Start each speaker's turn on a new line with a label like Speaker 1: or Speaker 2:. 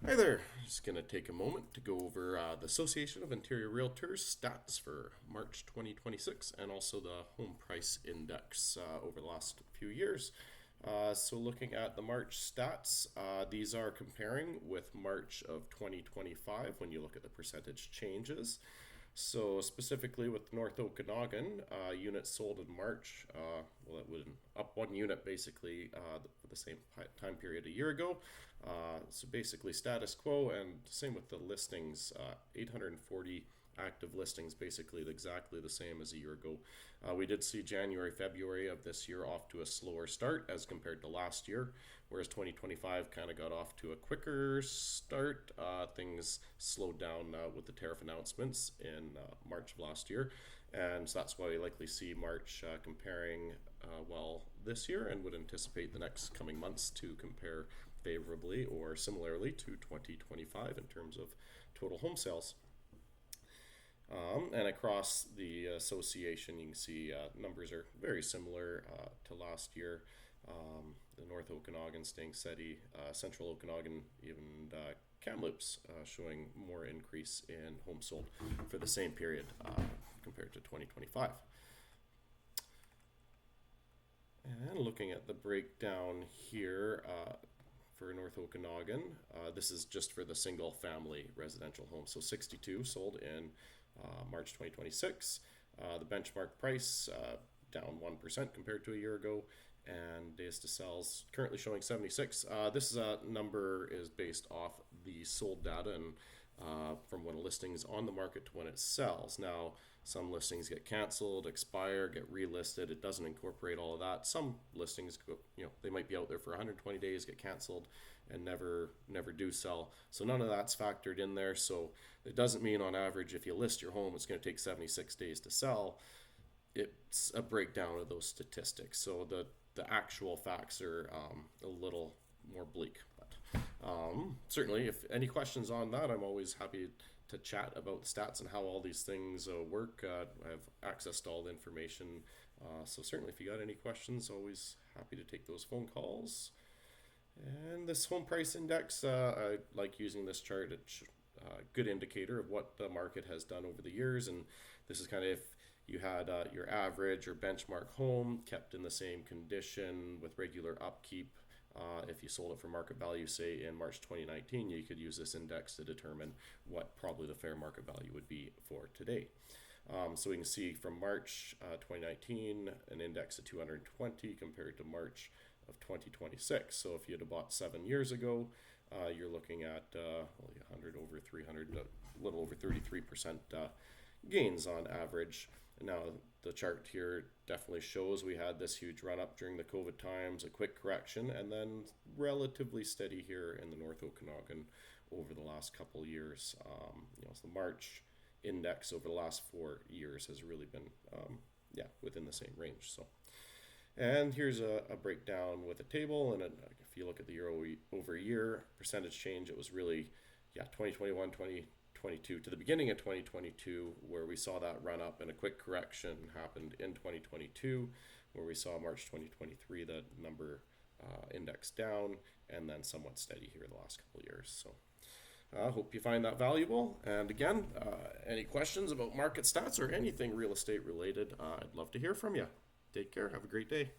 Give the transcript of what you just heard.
Speaker 1: Hi there. Just going to take a moment to go over the Association of Interior Realtors stats for March 2026 and also the home price index over the last few years. So looking at the March stats, these are comparing with March of 2025 when you look at the percentage changes. So specifically with North Okanagan, units sold in March, well, it was up one unit basically for the same time period a year ago. So basically status quo, and same with the listings, 840 active listings, basically exactly the same as a year ago. We did see January, February of this year off to a slower start as compared to last year, whereas 2025 kind of got off to a quicker start. Things slowed down with the tariff announcements in March of last year, and so that's why we likely see March comparing well this year, and would anticipate the next coming months to compare favorably or similarly to 2025 in terms of total home sales. And across the association, you can see numbers are very similar to last year. The North Okanagan staying steady, Central Okanagan, even Kamloops showing more increase in homes sold for the same period compared to 2025. And looking at the breakdown here for North Okanagan, this is just for the single family residential home. So 62 sold in March 2026. The benchmark price down 1% compared to a year ago, and days to sales currently showing 76. This number is based off the sold data and from when a listing is on the market to when it sells. Now, some listings get canceled, expire, get relisted. It doesn't incorporate all of that. Some listings go, they might be out there for 120 days, get canceled, and never do sell. So none of that's factored in there. So it doesn't mean on average if you list your home, it's going to take 76 days to sell. It's a breakdown of those statistics. So the actual facts are a little more bleak. But certainly, if any questions on that, I'm always happy to chat about the stats and how all these things work. I have access to all the information. So certainly if you got any questions, always happy to take those phone calls. And this home price index, I like using this chart. It's a good indicator of what the market has done over the years. And this is kind of if you had your average or benchmark home kept in the same condition with regular upkeep. If you sold it for market value, say in March 2019, you could use this index to determine what probably the fair market value would be for today. So we can see from March 2019, an index of 220 compared to March of 2026. So if you had bought 7 years ago, you're looking at 100 over 300, a little over 33% gains on average. Now, the chart here definitely shows we had this huge run up during the COVID times, a quick correction, and then relatively steady here in the North Okanagan over the last couple years. So the March index over the last 4 years has really been, within the same range. So, and here's a breakdown with a table, and if you look at the year over year percentage change, it was really, 2021, 2022 to the beginning of 2022, where we saw that run up, and a quick correction happened in 2022, where we saw March 2023 the number index down, and then somewhat steady here the last couple of years. So I hope you find that valuable. And again, any questions about market stats or anything real estate related, I'd love to hear from you. Take care. Have a great day.